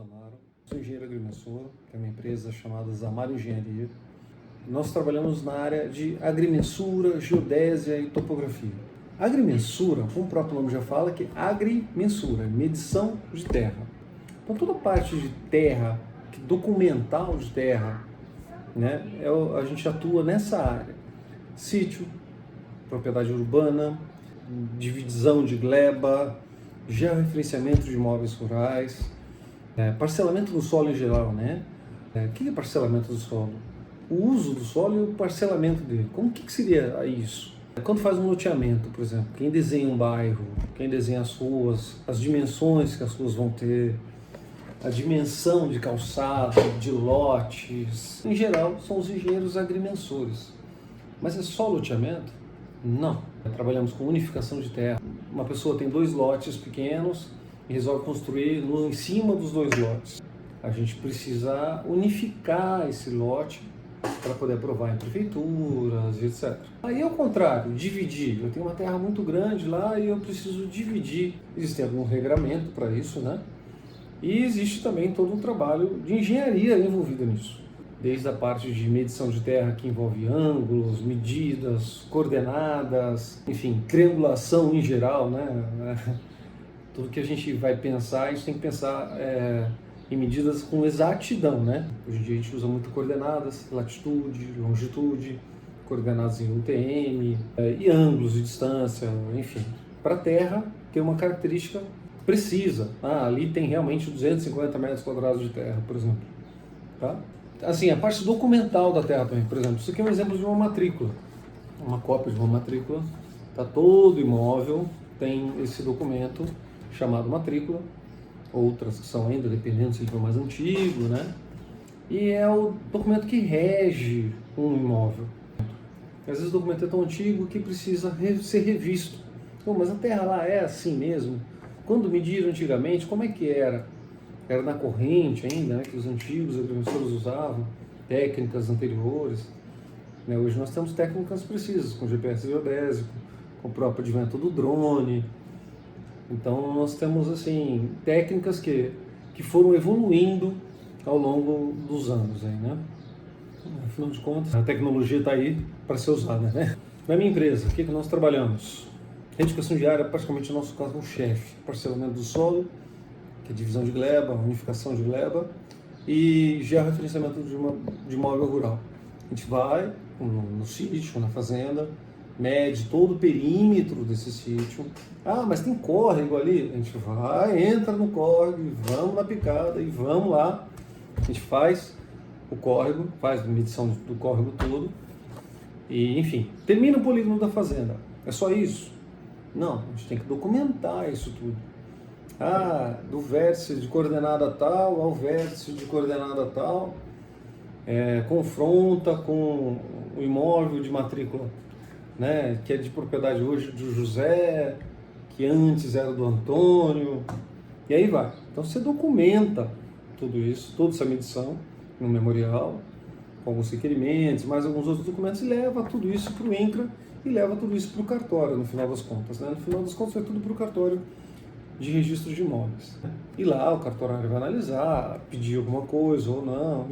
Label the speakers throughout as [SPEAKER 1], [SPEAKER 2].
[SPEAKER 1] Zamaro, sou engenheiro agrimensor, que é uma empresa chamada Zamaro Engenharia. Nós trabalhamos na área de agrimensura, geodésia e topografia. Agrimensura, como o próprio nome já fala, que é agrimensura, medição de terra. Então toda a parte de terra, documental de terra, né, a gente atua nessa área. Sítio, propriedade urbana, divisão de gleba, georreferenciamento de imóveis rurais, parcelamento do solo em geral, né? O que é parcelamento do solo? O uso do solo e o parcelamento dele. Como que seria isso? Quando faz um loteamento, por exemplo, quem desenha um bairro, quem desenha as ruas, as dimensões que as ruas vão ter, a dimensão de calçada, de lotes, em geral são os engenheiros agrimensores. Mas é só loteamento? Não. Trabalhamos com unificação de terra. Uma pessoa tem 2 lotes pequenos e resolve construir em cima dos 2 lotes. A gente precisa unificar esse lote para poder aprovar em prefeituras, etc. Aí ao contrário, dividir. Eu tenho uma terra muito grande lá e eu preciso dividir. Existe algum regramento para isso, né? E existe também todo um trabalho de engenharia envolvido nisso. Desde a parte de medição de terra, que envolve ângulos, medidas, coordenadas, enfim, triangulação em geral, né? Tudo que a gente vai pensar, a gente tem que pensar em medidas com exatidão, né? Hoje em dia a gente usa muito coordenadas, latitude, longitude, coordenadas em UTM, e ângulos de distância, enfim. Para a terra tem uma característica precisa. Ali tem realmente 250 metros quadrados de terra, por exemplo. Tá? Assim, a parte documental da terra também, por exemplo, isso aqui é um exemplo de uma matrícula, uma cópia de uma matrícula, tá? Todo imóvel tem esse documento chamado matrícula, outras que são ainda, dependendo se ele for mais antigo, né? E é o documento que rege um imóvel. Às vezes o documento é tão antigo que precisa ser revisto. Mas a terra lá é assim mesmo? Quando mediram antigamente, como é que era? Era na corrente ainda, né, que os antigos agrimensores usavam, técnicas anteriores. Hoje nós temos técnicas precisas, com GPS geodésico, com o próprio advento do drone. Então nós temos assim, técnicas que foram evoluindo ao longo dos anos. Aí, né? Afinal de contas, a tecnologia está aí para ser usada. Né? Na minha empresa, o que nós trabalhamos? Retificação de área é praticamente o nosso carro-chefe, parcelamento do solo, que é divisão de gleba, unificação de gleba, e georreferenciamento de imóvel rural. A gente vai no sítio, na fazenda, mede todo o perímetro desse sítio. Mas tem córrego ali? A gente vai, entra no córrego, vamos na picada e vamos lá. A gente faz o córrego, faz a medição do córrego todo, e enfim, termina o polígono da fazenda. É só isso? Não, a gente tem que documentar isso tudo. Do vértice de coordenada tal ao vértice de coordenada tal, confronta com o imóvel de matrícula, né, que é de propriedade hoje do José, que antes era do Antônio, e aí vai. Então você documenta tudo isso, toda essa medição no memorial, com alguns requerimentos, mais alguns outros documentos, e leva tudo isso para o INCRA e leva tudo isso para o cartório, no final das contas. Né? No final das contas, vai tudo para o cartório de registro de imóveis. E lá o cartorário vai analisar, pedir alguma coisa ou não.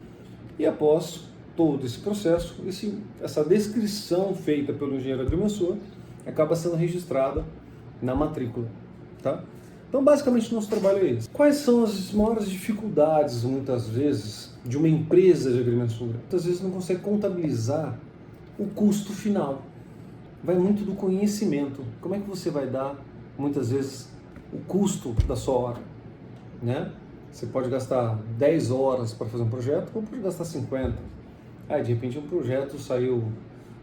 [SPEAKER 1] E após todo esse processo, essa descrição feita pelo engenheiro agrimensor acaba sendo registrada na matrícula. Tá? Então, basicamente, o nosso trabalho é esse. Quais são as maiores dificuldades, muitas vezes, de uma empresa de agrimensura? Muitas vezes não consegue contabilizar o custo final. Vai muito do conhecimento. Como é que você vai dar, muitas vezes, o custo da sua hora, né? Você pode gastar 10 horas para fazer um projeto, ou pode gastar 50. De repente um projeto saiu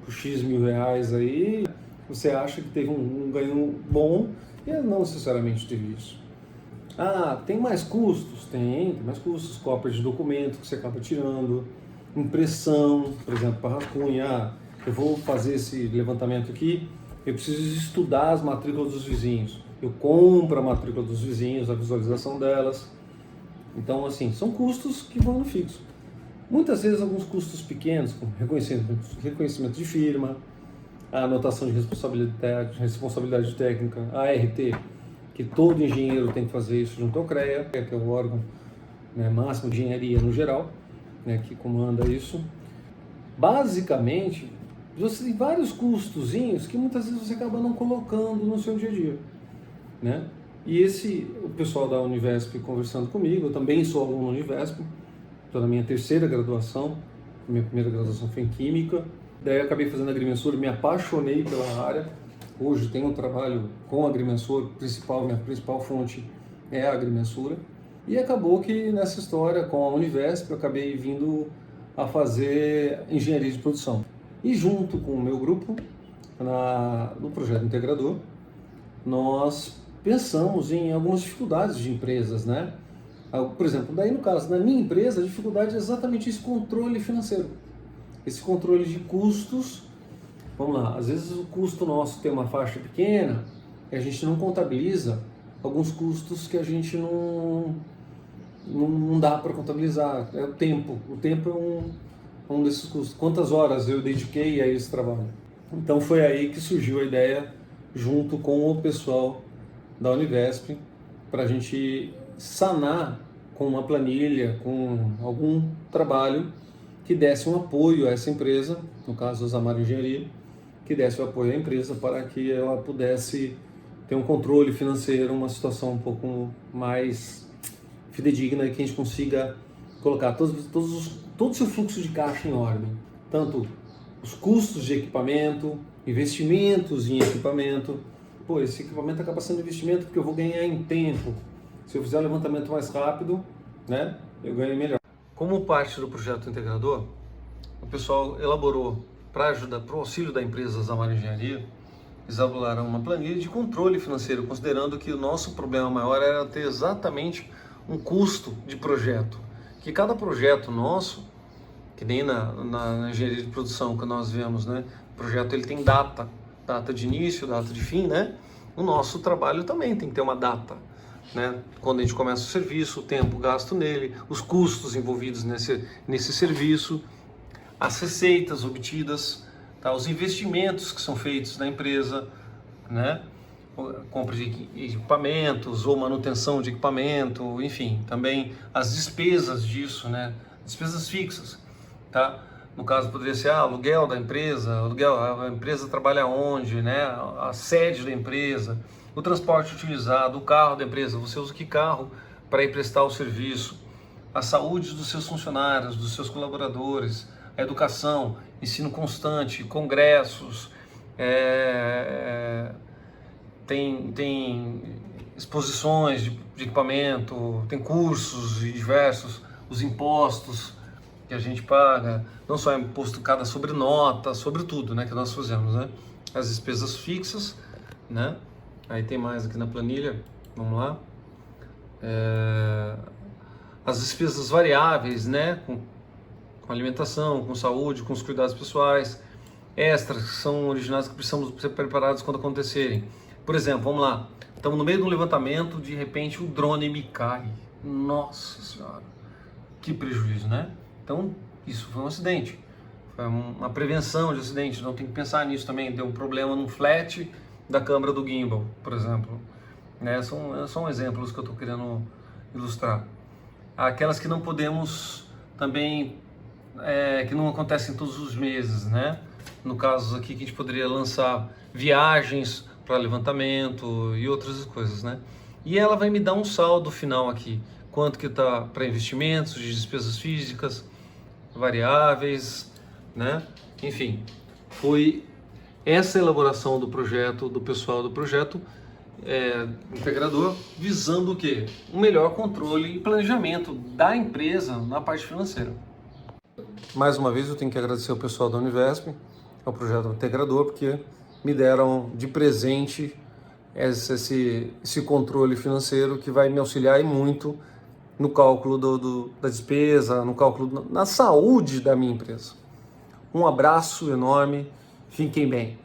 [SPEAKER 1] por X mil reais aí, você acha que teve um ganho bom, e não necessariamente teve isso. Tem mais custos? Tem mais custos, cópias de documento que você acaba tirando, impressão, por exemplo, para rascunho. Eu vou fazer esse levantamento aqui, eu preciso estudar as matrículas dos vizinhos. Eu compro a matrícula dos vizinhos, a visualização delas. Então, assim, são custos que vão no fixo. Muitas vezes, alguns custos pequenos, como reconhecimento de firma, a anotação de responsabilidade técnica, a ART, que todo engenheiro tem que fazer isso junto ao CREA, que é o órgão né, Máximo Engenharia no geral, né, que comanda isso. Basicamente, você tem vários custozinhos que muitas vezes você acaba não colocando no seu dia a dia, né? E o pessoal da Univesp conversando comigo, eu também sou aluno da Univesp, estou na minha terceira graduação, minha primeira graduação foi em Química, daí eu acabei fazendo agrimensura, me apaixonei pela área, hoje tenho um trabalho com agrimensura, minha principal fonte é a agrimensura, e acabou que nessa história com a Univesp eu acabei vindo a fazer engenharia de produção. E junto com o meu grupo, no projeto integrador, nós pensamos em algumas dificuldades de empresas, né? Por exemplo, daí no caso, na minha empresa, a dificuldade é exatamente esse controle financeiro, esse controle de custos. Vamos lá, às vezes o custo nosso tem uma faixa pequena e a gente não contabiliza alguns custos que a gente não dá para contabilizar. É o tempo é um desses custos. Quantas horas eu dediquei a esse trabalho? Então foi aí que surgiu a ideia, junto com o pessoal da Univesp, para a gente sanar com uma planilha, com algum trabalho que desse um apoio a essa empresa, no caso a Zamar Engenharia, que desse o apoio à empresa para que ela pudesse ter um controle financeiro, uma situação um pouco mais fidedigna e que a gente consiga colocar todo o seu fluxo de caixa em ordem, tanto os custos de equipamento, investimentos em equipamento. Pô, esse equipamento acaba sendo investimento porque eu vou ganhar em tempo. Se eu fizer um levantamento mais rápido, né, eu ganho melhor. Como parte do projeto integrador, o pessoal elaborou, para o auxílio da empresa Zamar Engenharia, eles elaboraram uma planilha de controle financeiro, considerando que o nosso problema maior era ter exatamente um custo de projeto. Que cada projeto nosso, que nem na engenharia de produção que nós vemos, né? O projeto ele tem data de início, data de fim, né? O nosso trabalho também tem que ter uma data, né? Quando a gente começa o serviço, o tempo gasto nele, os custos envolvidos nesse serviço, as receitas obtidas, tá? Os investimentos que são feitos na empresa, né? Compra de equipamentos ou manutenção de equipamento, enfim, também as despesas disso, né? Despesas fixas, tá? No caso poderia ser aluguel da empresa, a empresa trabalha onde, né? A sede da empresa, o transporte utilizado, o carro da empresa, você usa que carro para ir prestar o serviço, a saúde dos seus funcionários, dos seus colaboradores, a educação, ensino constante, congressos, tem exposições de equipamento, tem cursos diversos, os impostos que a gente paga, não só é imposto cada sobre nota, sobre tudo, né, que nós fazemos, né? As despesas fixas, né? Aí tem mais aqui na planilha, vamos lá. As despesas variáveis, né? Com alimentação, com saúde, com os cuidados pessoais, extras que são originais que precisamos ser preparados quando acontecerem. Por exemplo, vamos lá, estamos no meio de um levantamento, de repente o drone me cai. Nossa Senhora, que prejuízo, né? Então, isso foi um acidente, foi uma prevenção de acidente, não tem que pensar nisso também. Deu um problema no flat da câmera do gimbal, por exemplo, né? São exemplos que eu estou querendo ilustrar. Aquelas que não podemos também, que não acontecem todos os meses, né? No caso aqui que a gente poderia lançar viagens para levantamento e outras coisas, né? E ela vai me dar um saldo final aqui, quanto que está para investimentos, de despesas físicas, variáveis, né? Enfim, foi essa elaboração do projeto, do pessoal do projeto integrador, visando o quê? Um melhor controle e planejamento da empresa na parte financeira. Mais uma vez eu tenho que agradecer ao pessoal da Univesp, ao projeto integrador, porque me deram de presente esse controle financeiro que vai me auxiliar muito no cálculo da despesa, no cálculo na saúde da minha empresa. Um abraço enorme, fiquem bem.